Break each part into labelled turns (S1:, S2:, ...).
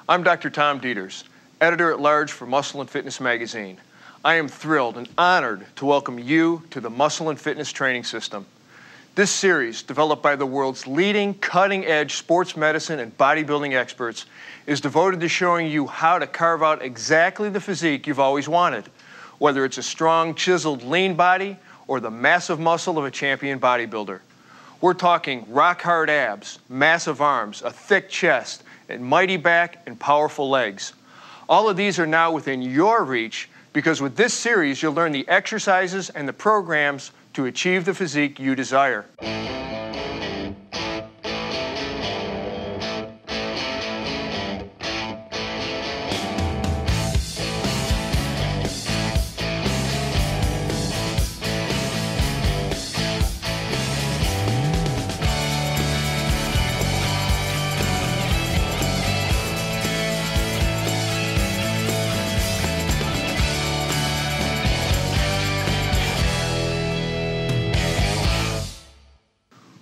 S1: I'm Dr. Tom Dieters, Editor-at-Large for Muscle and Fitness Magazine. I am thrilled and honored to welcome you to the Muscle and Fitness Training System. This series, developed by the world's leading cutting-edge sports medicine and bodybuilding experts, is devoted to showing you how to carve out exactly the physique you've always wanted, whether it's a strong, chiseled, lean body or the massive muscle of a champion bodybuilder. We're talking rock-hard abs, massive arms, a thick chest, and mighty back and powerful legs. All of these are now within your reach because with this series, you'll learn the exercises and the programs to achieve the physique you desire.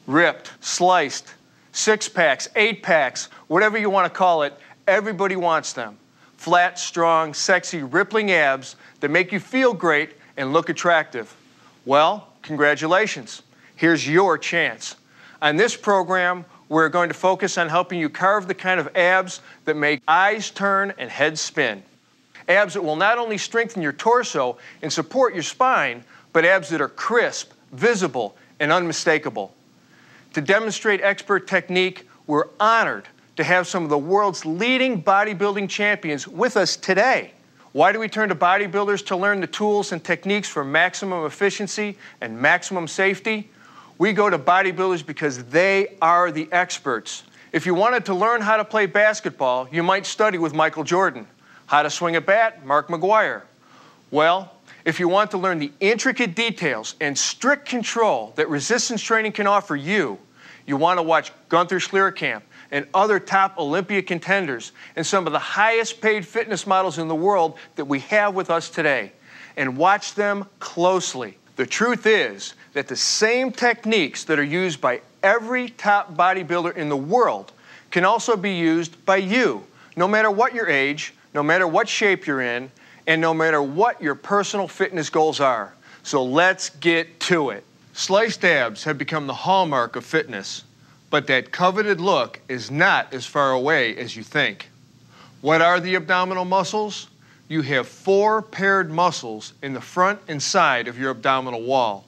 S1: Ripped, sliced, 6-packs, 8-packs, whatever you want to call it, everybody wants them. Flat, strong, sexy, rippling abs that make you feel great and look attractive. Well, congratulations. Here's your chance. On this program, we're going to focus on helping you carve the kind of abs that make eyes turn and heads spin. Abs that will not only strengthen your torso and support your spine, but abs that are crisp, visible, and unmistakable. To demonstrate expert technique, we're honored to have some of the world's leading bodybuilding champions with us today. Why do we turn to bodybuilders to learn the tools and techniques for maximum efficiency and maximum safety? We go to bodybuilders because they are the experts. If you wanted to learn how to play basketball, you might study with Michael Jordan. How to swing a bat, Mark McGuire. Well, if you want to learn the intricate details and strict control that resistance training can offer you, you want to watch Gunther Schlierkamp and other top Olympia contenders and some of the highest paid fitness models in the world that we have with us today, and watch them closely. The truth is that the same techniques that are used by every top bodybuilder in the world can also be used by you, no matter what your age, no matter what shape you're in, and no matter what your personal fitness goals are. So let's get to it. Sliced abs have become the hallmark of fitness, but that coveted look is not as far away as you think. What are the abdominal muscles? You have 4 paired muscles in the front and side of your abdominal wall.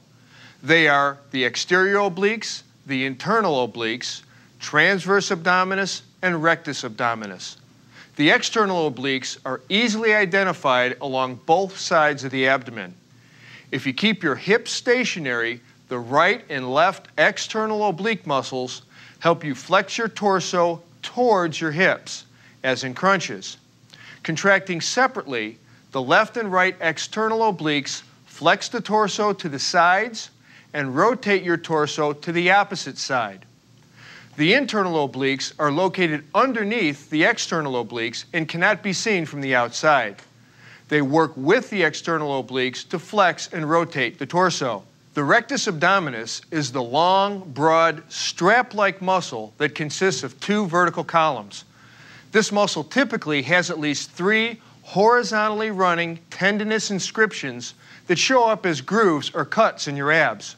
S1: They are the exterior obliques, the internal obliques, transverse abdominis, and rectus abdominis. The external obliques are easily identified along both sides of the abdomen. If you keep your hips stationary, the right and left external oblique muscles help you flex your torso towards your hips, as in crunches. Contracting separately, the left and right external obliques flex the torso to the sides and rotate your torso to the opposite side. The internal obliques are located underneath the external obliques and cannot be seen from the outside. They work with the external obliques to flex and rotate the torso. The rectus abdominis is the long, broad, strap-like muscle that consists of 2 vertical columns. This muscle typically has at least 3 horizontally running tendinous inscriptions that show up as grooves or cuts in your abs.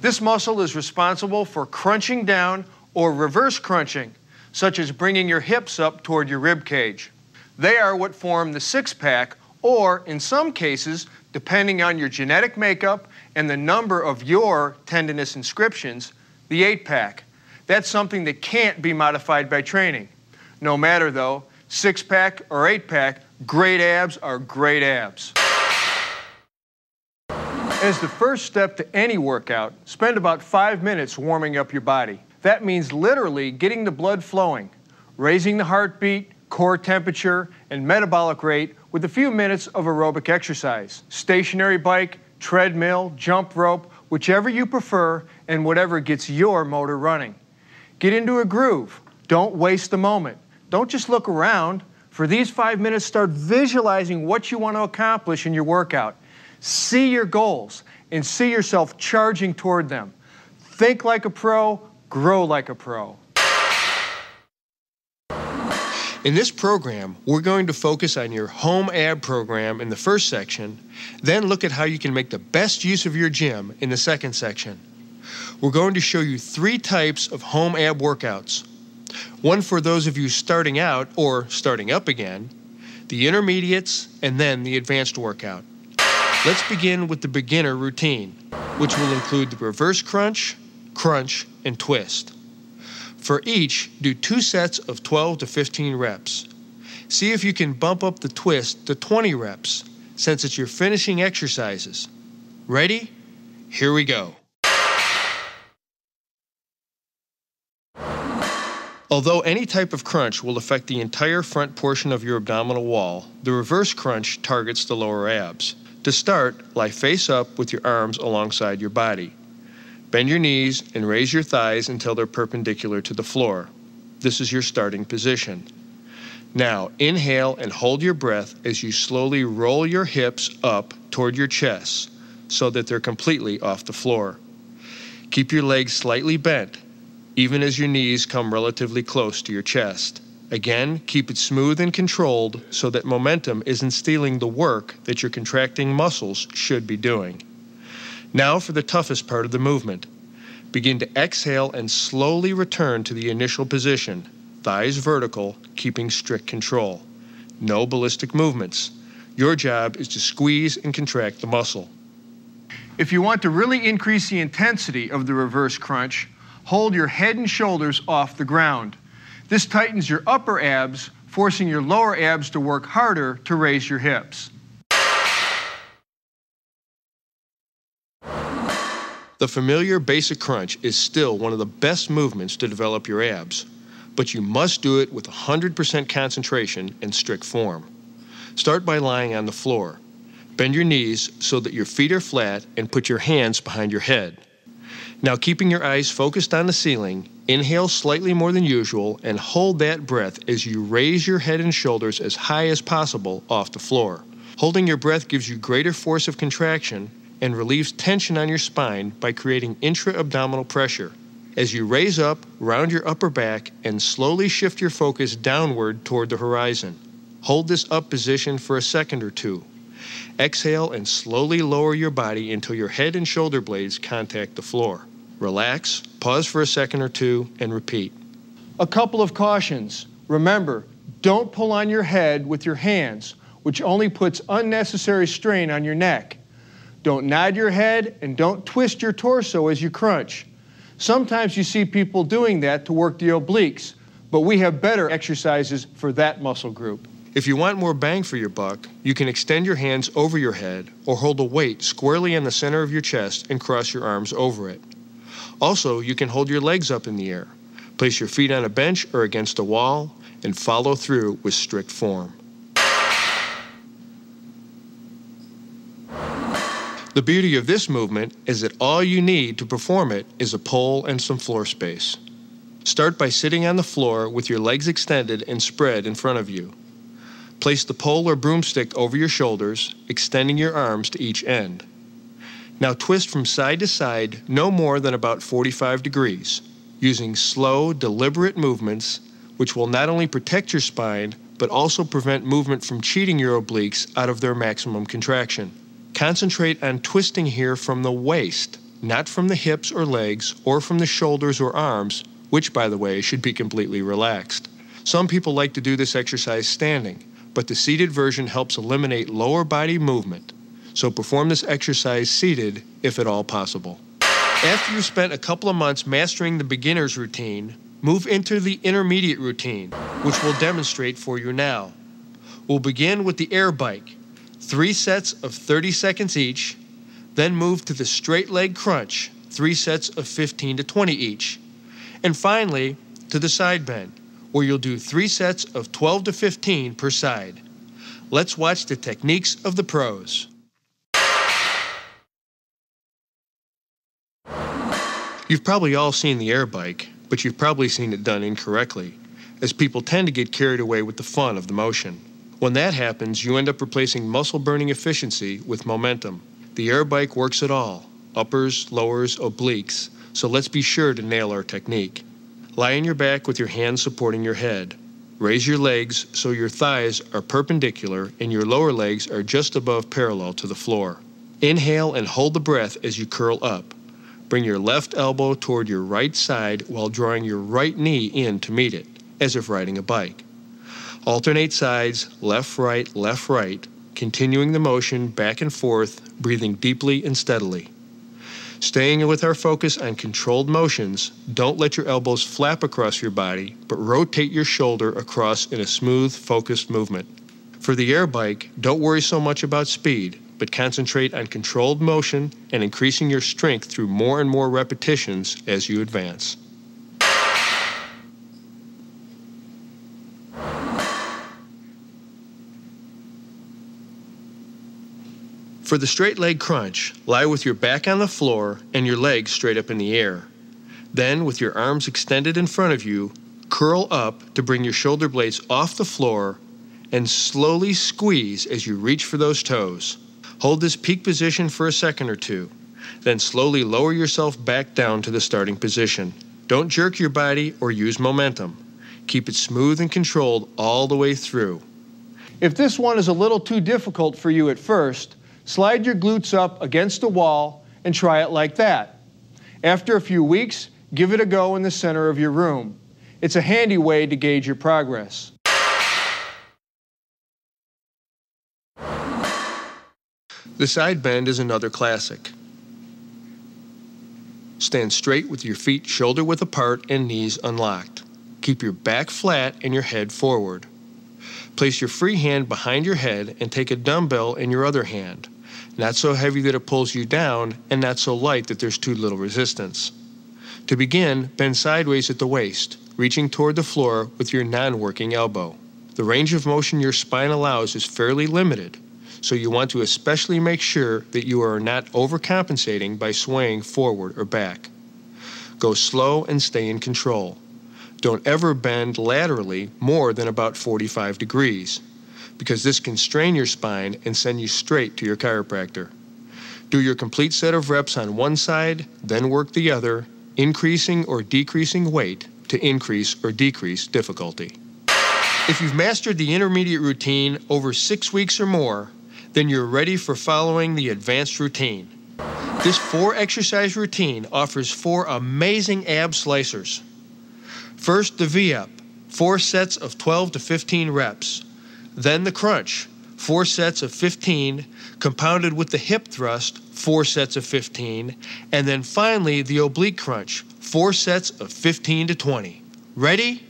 S1: This muscle is responsible for crunching down or reverse crunching, such as bringing your hips up toward your rib cage. They are what form the 6-pack, or in some cases, depending on your genetic makeup and the number of your tendinous inscriptions, the 8-pack. That's something that can't be modified by training. No matter though, 6-pack or 8-pack, great abs are great abs. As the first step to any workout, spend about 5 minutes warming up your body. That means literally getting the blood flowing, raising the heartbeat, core temperature, and metabolic rate with a few minutes of aerobic exercise. Stationary bike, treadmill, jump rope, whichever you prefer and whatever gets your motor running. Get into a groove. Don't waste the moment. Don't just look around. For these 5 minutes, start visualizing what you want to accomplish in your workout. See your goals and see yourself charging toward them. Think like a pro, grow like a pro. In this program, we're going to focus on your home ab program in the first section, then look at how you can make the best use of your gym in the second section. We're going to show you 3 types of home ab workouts. One for those of you starting out or starting up again, the intermediates, and then the advanced workout. Let's begin with the beginner routine, which will include the reverse crunch, crunch, and twist. For each, do 2 sets of 12 to 15 reps. See if you can bump up the twist to 20 reps, since it's your finishing exercises. Ready? Here we go. Although any type of crunch will affect the entire front portion of your abdominal wall, the reverse crunch targets the lower abs. To start, lie face up with your arms alongside your body. Bend your knees and raise your thighs until they're perpendicular to the floor. This is your starting position. Now, inhale and hold your breath as you slowly roll your hips up toward your chest so that they're completely off the floor. Keep your legs slightly bent, even as your knees come relatively close to your chest. Again, keep it smooth and controlled so that momentum isn't stealing the work that your contracting muscles should be doing. Now for the toughest part of the movement. Begin to exhale and slowly return to the initial position, thighs vertical, keeping strict control. No ballistic movements. Your job is to squeeze and contract the muscle. If you want to really increase the intensity of the reverse crunch, hold your head and shoulders off the ground. This tightens your upper abs, forcing your lower abs to work harder to raise your hips. The familiar basic crunch is still one of the best movements to develop your abs, but you must do it with 100% concentration and strict form. Start by lying on the floor. Bend your knees so that your feet are flat and put your hands behind your head. Now, keeping your eyes focused on the ceiling, inhale slightly more than usual and hold that breath as you raise your head and shoulders as high as possible off the floor. Holding your breath gives you greater force of contraction and relieves tension on your spine by creating intra-abdominal pressure. As you raise up, round your upper back, and slowly shift your focus downward toward the horizon. Hold this up position for a second or 2. Exhale and slowly lower your body until your head and shoulder blades contact the floor. Relax, pause for a second or 2, and repeat. A couple of cautions. Remember, don't pull on your head with your hands, which only puts unnecessary strain on your neck. Don't nod your head and don't twist your torso as you crunch. Sometimes you see people doing that to work the obliques, but we have better exercises for that muscle group. If you want more bang for your buck, you can extend your hands over your head or hold a weight squarely in the center of your chest and cross your arms over it. Also, you can hold your legs up in the air. Place your feet on a bench or against a wall and follow through with strict form. The beauty of this movement is that all you need to perform it is a pole and some floor space. Start by sitting on the floor with your legs extended and spread in front of you. Place the pole or broomstick over your shoulders, extending your arms to each end. Now twist from side to side no more than about 45 degrees, using slow, deliberate movements which will not only protect your spine, but also prevent movement from cheating your obliques out of their maximum contraction. Concentrate on twisting here from the waist, not from the hips or legs or from the shoulders or arms, which, by the way, should be completely relaxed. Some people like to do this exercise standing, but the seated version helps eliminate lower body movement. So perform this exercise seated if at all possible. After you've spent a couple of months mastering the beginner's routine, move into the intermediate routine, which we'll demonstrate for you now. We'll begin with the air bike. 3 sets of 30 seconds each, then move to the straight leg crunch, 3 sets of 15 to 20 each. And finally, to the side bend, where you'll do 3 sets of 12 to 15 per side. Let's watch the techniques of the pros. You've probably all seen the air bike, but you've probably seen it done incorrectly, as people tend to get carried away with the fun of the motion. When that happens, you end up replacing muscle-burning efficiency with momentum. The air bike works it all, uppers, lowers, obliques, so let's be sure to nail our technique. Lie on your back with your hands supporting your head.
S2: Raise your legs so your thighs are perpendicular and your lower legs are just above parallel to the floor. Inhale and hold the breath as you curl up. Bring your left elbow toward your right side while drawing your right knee in to meet it, as if riding a bike. Alternate sides, left, right, continuing the motion back and forth, breathing deeply and steadily. Staying with our focus on controlled motions, don't let your elbows flap across your body, but rotate your shoulder across in a smooth, focused movement. For the air bike, don't worry so much about speed, but concentrate on controlled motion and increasing your strength through more and more repetitions as you advance. For the straight leg crunch, lie with your back on the floor and your legs straight up in the air. Then, with your arms extended in front of you, curl up to bring your shoulder blades off the floor and slowly squeeze as you reach for those toes. Hold this peak position for a second or two. Then slowly lower yourself back down to the starting position. Don't jerk your body or use momentum. Keep it smooth and controlled all the way through.
S1: If this one is a little too difficult for you at first, slide your glutes up against a wall and try it like that. After a few weeks, give it a go in the center of your room. It's a handy way to gauge your progress.
S2: The side bend is another classic. Stand straight with your feet shoulder-width apart and knees unlocked. Keep your back flat and your head forward. Place your free hand behind your head and take a dumbbell in your other hand. Not so heavy that it pulls you down and not so light that there's too little resistance. To begin, bend sideways at the waist, reaching toward the floor with your non-working elbow. The range of motion your spine allows is fairly limited, so you want to especially make sure that you are not overcompensating by swaying forward or back. Go slow and stay in control. Don't ever bend laterally more than about 45 degrees, because this can strain your spine and send you straight to your chiropractor. Do your complete set of reps on one side, then work the other, increasing or decreasing weight to increase or decrease difficulty. If you've mastered the intermediate routine over 6 weeks or more, then you're ready for following the advanced routine. This 4-exercise routine offers 4 amazing ab slicers. First, the V-up, 4 sets of 12 to 15 reps. Then the crunch, 4 sets of 15, compounded with the hip thrust, 4 sets of 15, and then finally the oblique crunch, 4 sets of 15 to 20. Ready?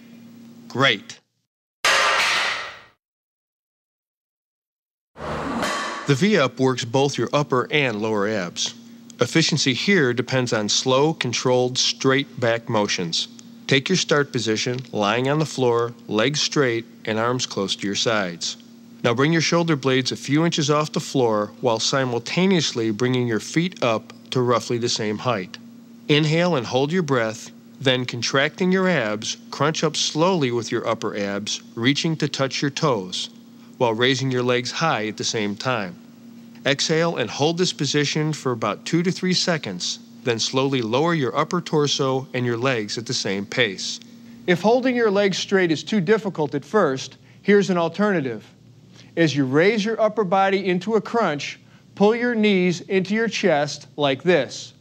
S2: Great. The V-up works both your upper and lower abs. Efficiency here depends on slow, controlled, straight back motions. Take your start position, lying on the floor, legs straight, and arms close to your sides. Now bring your shoulder blades a few inches off the floor while simultaneously bringing your feet up to roughly the same height. Inhale and hold your breath, then contracting your abs, crunch up slowly with your upper abs, reaching to touch your toes, while raising your legs high at the same time. Exhale and hold this position for about 2 to 3 seconds, then slowly lower your upper torso and your legs at the same pace.
S1: If holding your legs straight is too difficult at first, here's an alternative. As you raise your upper body into a crunch, pull your knees into your chest like this.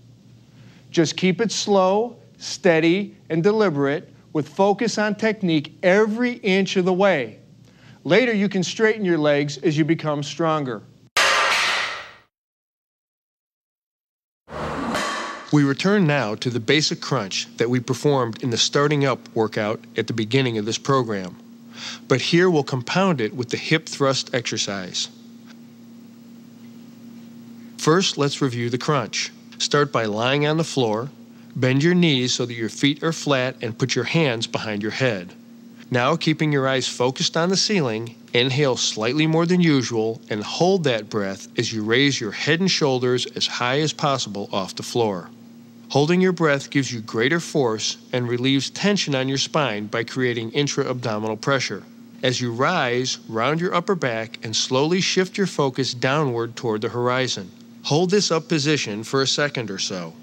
S1: Just keep it slow, steady, and deliberate with focus on technique every inch of the way. Later, you can straighten your legs as you become stronger.
S2: We return now to the basic crunch that we performed in the starting up workout at the beginning of this program. But here we'll compound it with the hip thrust exercise. First, let's review the crunch. Start by lying on the floor. Bend your knees so that your feet are flat and put your hands behind your head. Now, keeping your eyes focused on the ceiling, inhale slightly more than usual and hold that breath as you raise your head and shoulders as high as possible off the floor. Holding your breath gives you greater force and relieves tension on your spine by creating intra-abdominal pressure. As you rise, round your upper back and slowly shift your focus downward toward the horizon. Hold this up position for a second or so.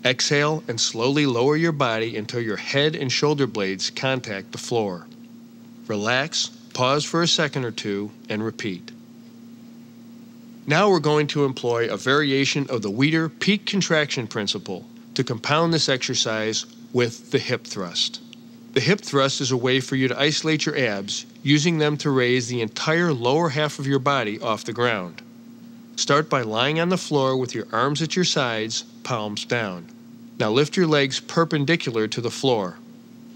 S2: Exhale and slowly lower your body until your head and shoulder blades contact the floor. Relax, pause for a second or two, and repeat. Now we're going to employ a variation of the Weider peak contraction principle to compound this exercise with the hip thrust. The hip thrust is a way for you to isolate your abs, using them to raise the entire lower half of your body off the ground. Start by lying on the floor with your arms at your sides, palms down. Now lift your legs perpendicular to the floor.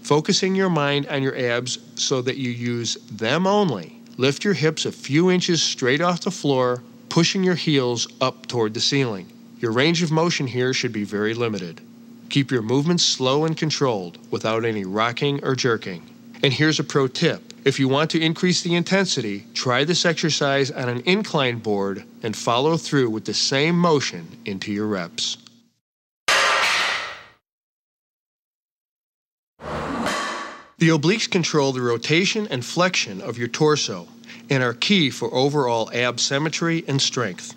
S2: Focusing your mind on your abs so that you use them only. Lift your hips a few inches straight off the floor, pushing your heels up toward the ceiling. Your range of motion here should be very limited. Keep your movements slow and controlled, without any rocking or jerking. And here's a pro tip. If you want to increase the intensity, try this exercise on an incline board and follow through with the same motion into your reps. The obliques control the rotation and flexion of your torso and are key for overall ab symmetry and strength.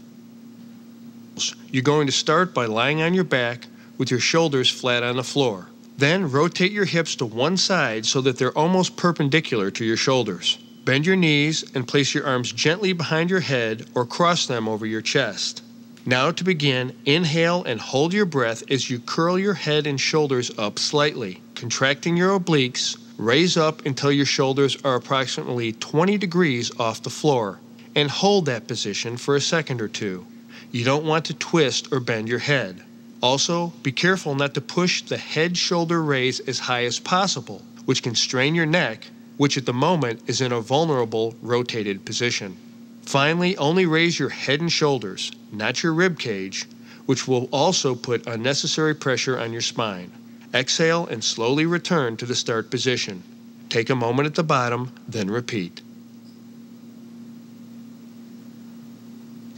S2: You're going to start by lying on your back with your shoulders flat on the floor. Then rotate your hips to one side so that they're almost perpendicular to your shoulders. Bend your knees and place your arms gently behind your head or cross them over your chest. Now to begin, inhale and hold your breath as you curl your head and shoulders up slightly. Contracting your obliques, raise up until your shoulders are approximately 20 degrees off the floor, and hold that position for a second or two. You don't want to twist or bend your head. Also, be careful not to push the head-shoulder raise as high as possible, which can strain your neck, which at the moment is in a vulnerable rotated position. Finally, only raise your head and shoulders, not your rib cage, which will also put unnecessary pressure on your spine. Exhale and slowly return to the start position. Take a moment at the bottom, then repeat.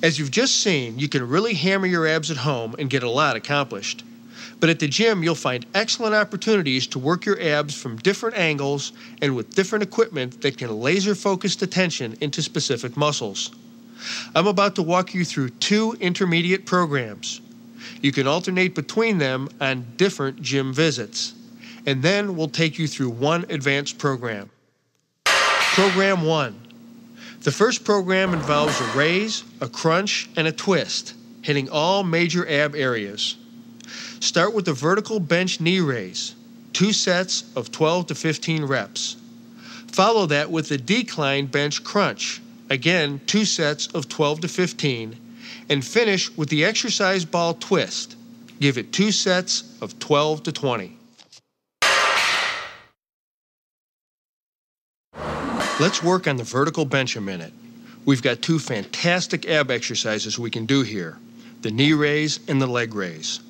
S2: As you've just seen, you can really hammer your abs at home and get a lot accomplished. But at the gym, you'll find excellent opportunities to work your abs from different angles and with different equipment that can laser focus attention into specific muscles. I'm about to walk you through 2 intermediate programs. You can alternate between them on different gym visits. And then we'll take you through 1 advanced program. Program 1. The first program involves a raise, a crunch, and a twist, hitting all major ab areas. Start with the vertical bench knee raise, 2 sets of 12 to 15 reps. Follow that with the decline bench crunch, again 2 sets of 12 to 15, and finish with the exercise ball twist. Give it 2 sets of 12 to 20. Let's work on the vertical bench a minute. We've got 2 fantastic ab exercises we can do here, the knee raise and the leg raise.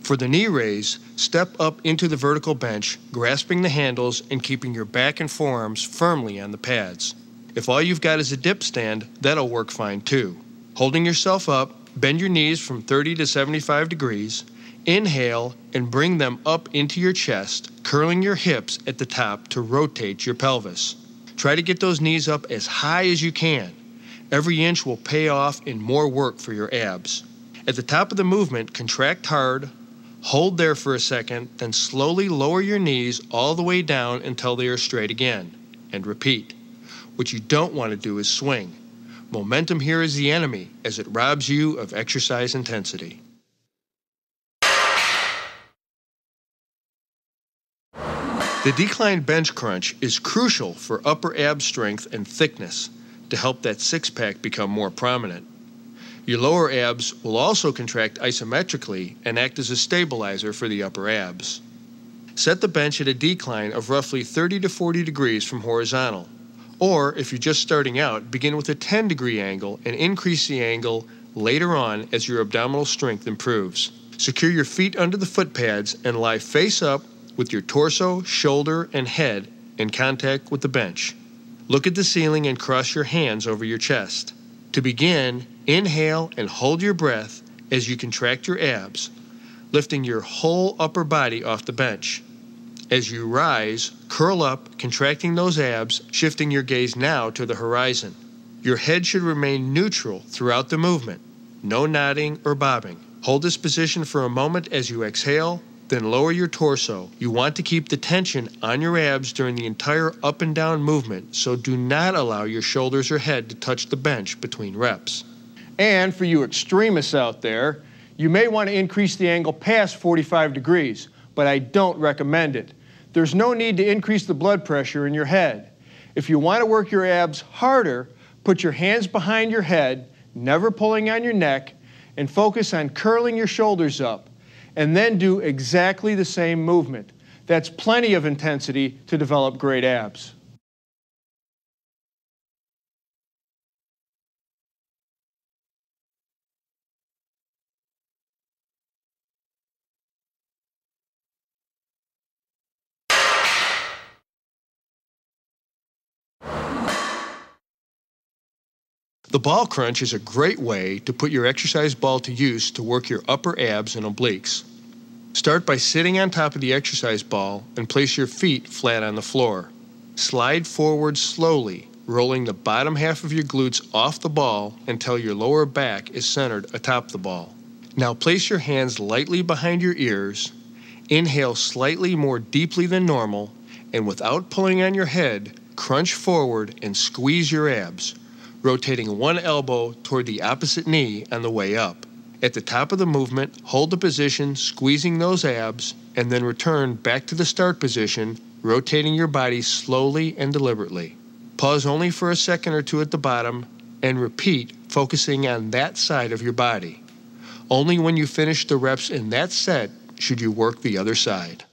S2: For the knee raise, step up into the vertical bench, grasping the handles and keeping your back and forearms firmly on the pads. If all you've got is a dip stand, that'll work fine too. Holding yourself up, bend your knees from 30 to 75 degrees, inhale and bring them up into your chest, curling your hips at the top to rotate your pelvis. Try to get those knees up as high as you can. Every inch will pay off in more work for your abs. At the top of the movement, contract hard, hold there for a second, then slowly lower your knees all the way down until they are straight again, and repeat. What you don't want to do is swing. Momentum here is the enemy, as it robs you of exercise intensity. The decline bench crunch is crucial for upper ab strength and thickness to help that six-pack become more prominent. Your lower abs will also contract isometrically and act as a stabilizer for the upper abs. Set the bench at a decline of roughly 30 to 40 degrees from horizontal. Or, if you're just starting out, begin with a 10-degree angle and increase the angle later on as your abdominal strength improves. Secure your feet under the foot pads and lie face up with your torso, shoulder, and head in contact with the bench. Look at the ceiling and cross your hands over your chest. To begin, inhale and hold your breath as you contract your abs, lifting your whole upper body off the bench. As you rise, curl up, contracting those abs, shifting your gaze now to the horizon. Your head should remain neutral throughout the movement. No nodding or bobbing. Hold this position for a moment as you exhale, Then lower your torso. You want to keep the tension on your abs during the entire up and down movement, so do not allow your shoulders or head to touch the bench between reps.
S1: And for you extremists out there, you may want to increase the angle past 45 degrees, but I don't recommend it. There's no need to increase the blood pressure in your head. If you want to work your abs harder, put your hands behind your head, never pulling on your neck, and focus on curling your shoulders up, and then do exactly the same movement. That's plenty of intensity to develop great abs.
S2: The ball crunch is a great way to put your exercise ball to use to work your upper abs and obliques. Start by sitting on top of the exercise ball and place your feet flat on the floor. Slide forward slowly, rolling the bottom half of your glutes off the ball until your lower back is centered atop the ball. Now place your hands lightly behind your ears, inhale slightly more deeply than normal, and without pulling on your head, crunch forward and squeeze your abs, rotating one elbow toward the opposite knee on the way up. At the top of the movement, hold the position, squeezing those abs, and then return back to the start position, rotating your body slowly and deliberately. Pause only for a second or two at the bottom, and repeat, focusing on that side of your body. Only when you finish the reps in that set should you work the other side.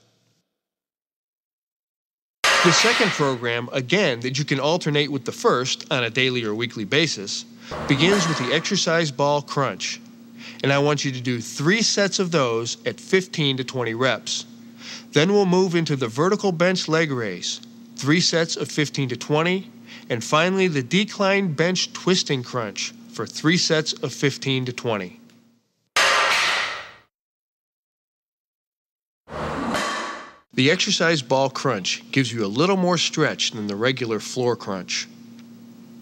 S2: The second program, again, that you can alternate with the first on a daily or weekly basis, begins with the exercise ball crunch. And I want you to do 3 sets of those at 15 to 20 reps. Then we'll move into the vertical bench leg raise, 3 sets of 15 to 20, and finally the decline bench twisting crunch for 3 sets of 15 to 20. The exercise ball crunch gives you a little more stretch than the regular floor crunch.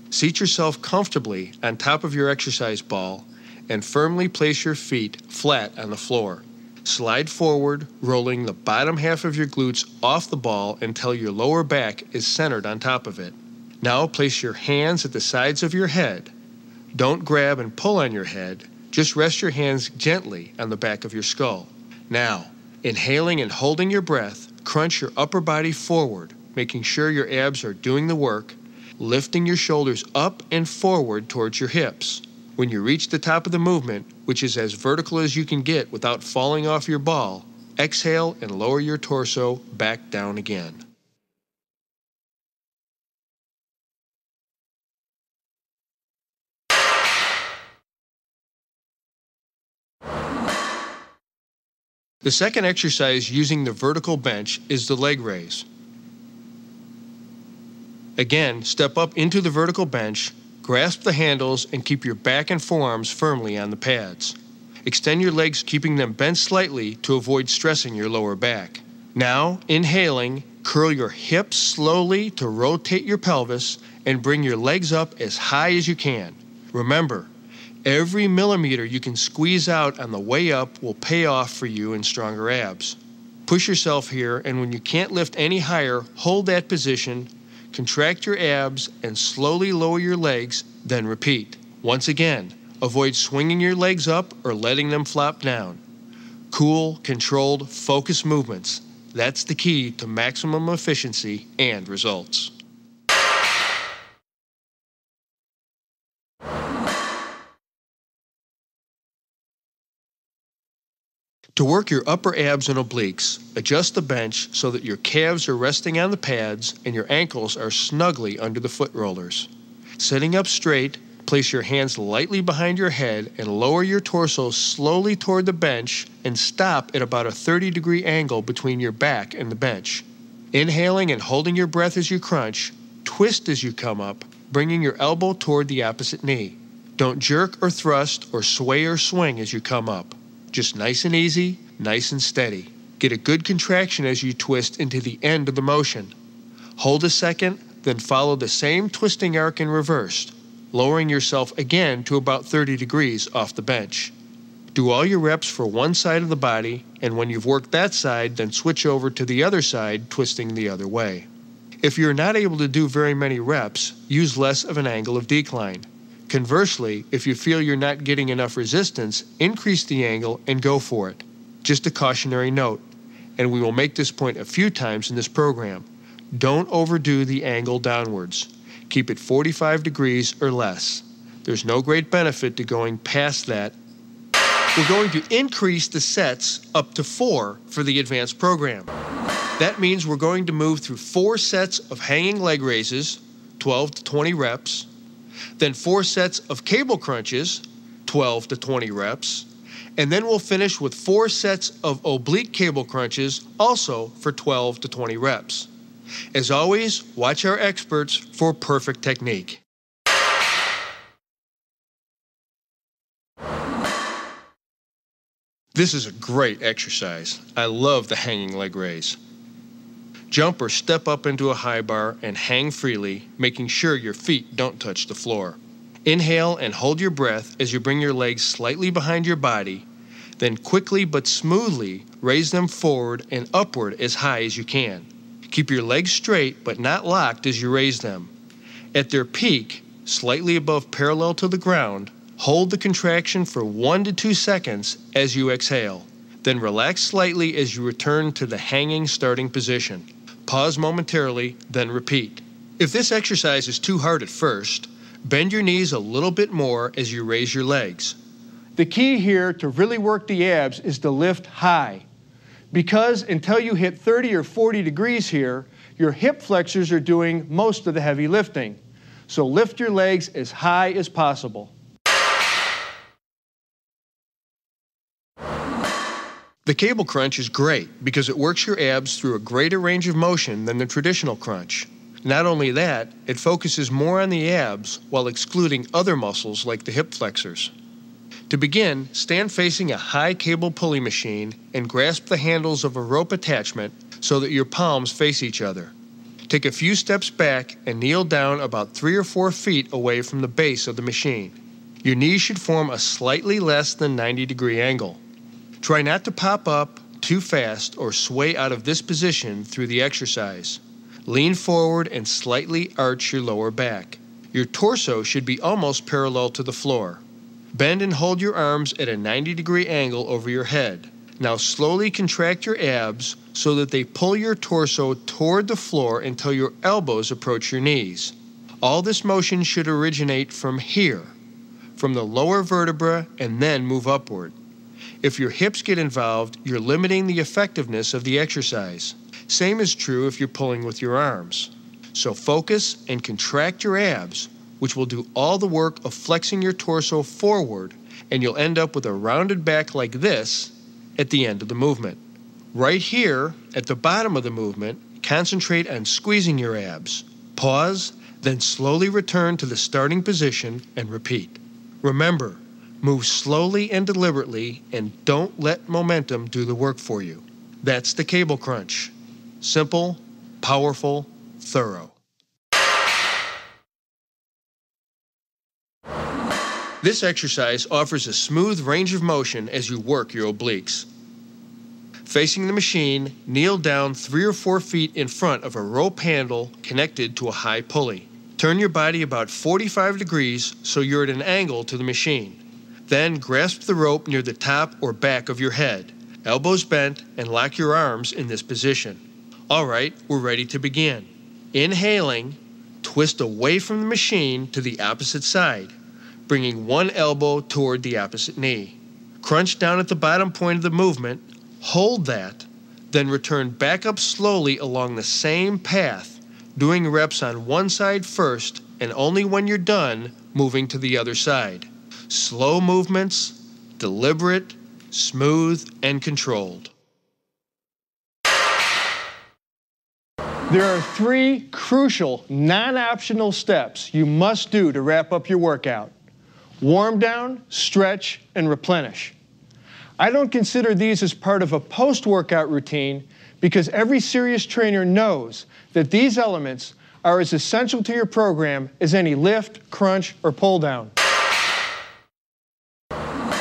S2: Seat yourself comfortably on top of your exercise ball and firmly place your feet flat on the floor. Slide forward, rolling the bottom half of your glutes off the ball until your lower back is centered on top of it. Now place your hands at the sides of your head. Don't grab and pull on your head, just rest your hands gently on the back of your skull. Now, inhaling and holding your breath, crunch your upper body forward, making sure your abs are doing the work, lifting your shoulders up and forward towards your hips. When you reach the top of the movement, which is as vertical as you can get without falling off your ball, exhale and lower your torso back down again. The second exercise using the vertical bench is the leg raise. Again, step up into the vertical bench, grasp the handles, and keep your back and forearms firmly on the pads. Extend your legs, keeping them bent slightly to avoid stressing your lower back. Now, inhaling, curl your hips slowly to rotate your pelvis and bring your legs up as high as you can. Remember, every millimeter you can squeeze out on the way up will pay off for you in stronger abs. Push yourself here, and when you can't lift any higher, hold that position, contract your abs, and slowly lower your legs, then repeat. Once again, avoid swinging your legs up or letting them flop down. Cool, controlled, focused movements. That's the key to maximum efficiency and results. To work your upper abs and obliques, adjust the bench so that your calves are resting on the pads and your ankles are snugly under the foot rollers. Sitting up straight, place your hands lightly behind your head and lower your torso slowly toward the bench and stop at about a 30-degree angle between your back and the bench. Inhaling and holding your breath as you crunch, twist as you come up, bringing your elbow toward the opposite knee. Don't jerk or thrust or sway or swing as you come up. Just nice and easy, nice and steady. Get a good contraction as you twist into the end of the motion. Hold a second, then follow the same twisting arc in reverse, lowering yourself again to about 30 degrees off the bench. Do all your reps for one side of the body, and when you've worked that side, then switch over to the other side, twisting the other way. If you're not able to do very many reps, use less of an angle of decline. Conversely, if you feel you're not getting enough resistance, increase the angle and go for it. Just a cautionary note, and we will make this point a few times in this program. Don't overdo the angle downwards. Keep it 45 degrees or less. There's no great benefit to going past that. We're going to increase the sets up to 4 for the advanced program. That means we're going to move through 4 sets of hanging leg raises, 12 to 20 reps, then 4 sets of cable crunches, 12 to 20 reps, and then we'll finish with 4 sets of oblique cable crunches, also for 12 to 20 reps. As always, watch our experts for perfect technique. This is a great exercise. I love the hanging leg raise. Jump or step up into a high bar and hang freely, making sure your feet don't touch the floor. Inhale and hold your breath as you bring your legs slightly behind your body, then quickly but smoothly raise them forward and upward as high as you can. Keep your legs straight but not locked as you raise them. At their peak, slightly above parallel to the ground, hold the contraction for 1 to 2 seconds as you exhale. Then relax slightly as you return to the hanging starting position. Pause momentarily, then repeat. If this exercise is too hard at first, bend your knees a little bit more as you raise your legs.
S1: The key here to really work the abs is to lift high. Because until you hit 30 or 40 degrees here, your hip flexors are doing most of the heavy lifting. So lift your legs as high as possible.
S2: The cable crunch is great because it works your abs through a greater range of motion than the traditional crunch. Not only that, it focuses more on the abs while excluding other muscles like the hip flexors. To begin, stand facing a high cable pulley machine and grasp the handles of a rope attachment so that your palms face each other. Take a few steps back and kneel down about 3 or 4 feet away from the base of the machine. Your knees should form a slightly less than 90-degree angle. Try not to pop up too fast or sway out of this position through the exercise. Lean forward and slightly arch your lower back. Your torso should be almost parallel to the floor. Bend and hold your arms at a 90-degree angle over your head. Now slowly contract your abs so that they pull your torso toward the floor until your elbows approach your knees. All this motion should originate from here, from the lower vertebra, and then move upward. If your hips get involved, you're limiting the effectiveness of the exercise. Same is true if you're pulling with your arms. So focus and contract your abs, which will do all the work of flexing your torso forward, and you'll end up with a rounded back like this at the end of the movement. Right here, at the bottom of the movement, concentrate on squeezing your abs. Pause, then slowly return to the starting position and repeat. Remember, move slowly and deliberately, and don't let momentum do the work for you. That's the cable crunch. Simple, powerful, thorough. This exercise offers a smooth range of motion as you work your obliques. Facing the machine, kneel down 3 or 4 feet in front of a rope handle connected to a high pulley. Turn your body about 45 degrees so you're at an angle to the machine. Then grasp the rope near the top or back of your head, elbows bent, and lock your arms in this position. All right, we're ready to begin. Inhaling, twist away from the machine to the opposite side, bringing one elbow toward the opposite knee. Crunch down at the bottom point of the movement, hold that, then return back up slowly along the same path, doing reps on one side first, and only when you're done, moving to the other side. Slow movements, deliberate, smooth, and controlled.
S1: There are 3 crucial, non-optional steps you must do to wrap up your workout. Warm down, stretch, and replenish. I don't consider these as part of a post-workout routine because every serious trainer knows that these elements are as essential to your program as any lift, crunch, or pull down.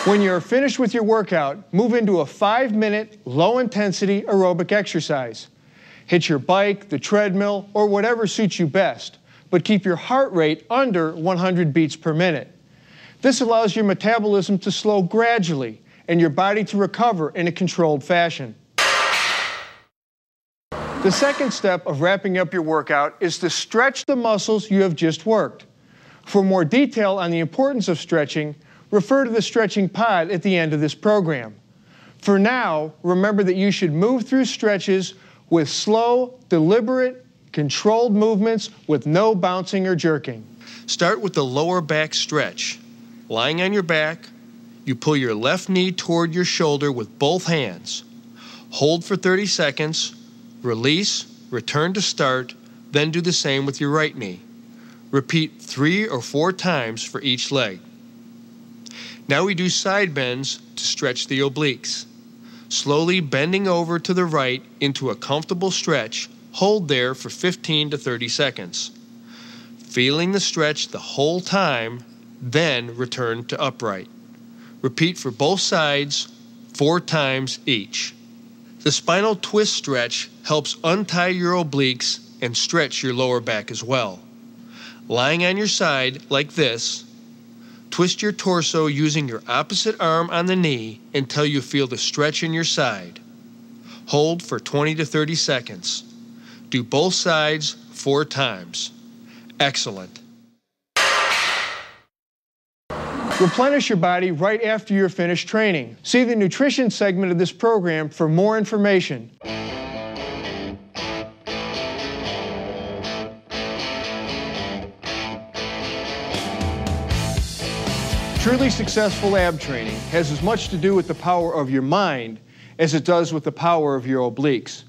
S1: When you're finished with your workout, move into a 5-minute, low-intensity aerobic exercise. Hit your bike, the treadmill, or whatever suits you best, but keep your heart rate under 100 beats per minute. This allows your metabolism to slow gradually and your body to recover in a controlled fashion. The second step of wrapping up your workout is to stretch the muscles you have just worked. For more detail on the importance of stretching, refer to the stretching pod at the end of this program. For now, remember that you should move through stretches with slow, deliberate, controlled movements with no bouncing or jerking.
S2: Start with the lower back stretch. Lying on your back, you pull your left knee toward your shoulder with both hands. Hold for 30 seconds, release, return to start, then do the same with your right knee. Repeat 3 or 4 times for each leg. Now we do side bends to stretch the obliques. Slowly bending over to the right into a comfortable stretch, hold there for 15 to 30 seconds. Feeling the stretch the whole time, then return to upright. Repeat for both sides 4 times each. The spinal twist stretch helps untie your obliques and stretch your lower back as well. Lying on your side like this, twist your torso using your opposite arm on the knee until you feel the stretch in your side. Hold for 20 to 30 seconds. Do both sides 4 times. Excellent.
S1: Replenish your body right after you're finished training. See the nutrition segment of this program for more information. Truly successful ab training has as much to do with the power of your mind as it does with the power of your obliques.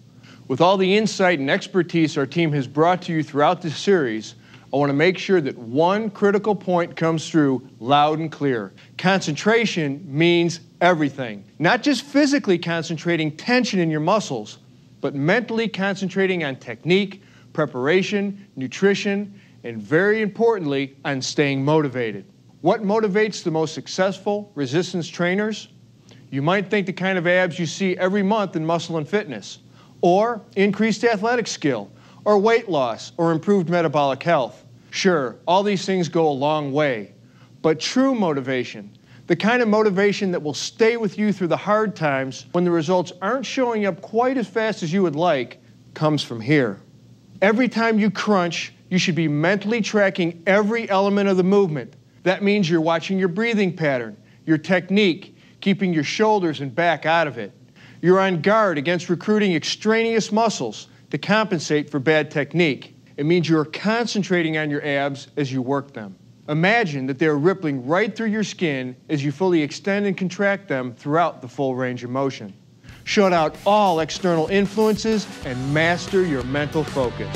S1: With all the insight and expertise our team has brought to you throughout this series, I want to make sure that one critical point comes through loud and clear. Concentration means everything. Not just physically concentrating tension in your muscles, but mentally concentrating on technique, preparation, nutrition, and very importantly, on staying motivated. What motivates the most successful resistance trainers? You might think the kind of abs you see every month in Muscle and Fitness, or increased athletic skill, or weight loss, or improved metabolic health. Sure, all these things go a long way, but true motivation, the kind of motivation that will stay with you through the hard times when the results aren't showing up quite as fast as you would like, comes from here. Every time you crunch, you should be mentally tracking every element of the movement. That means you're watching your breathing pattern, your technique, keeping your shoulders and back out of it. You're on guard against recruiting extraneous muscles to compensate for bad technique. It means you're concentrating on your abs as you work them. Imagine that they're rippling right through your skin as you fully extend and contract them throughout the full range of motion. Shut out all external influences and master your mental focus.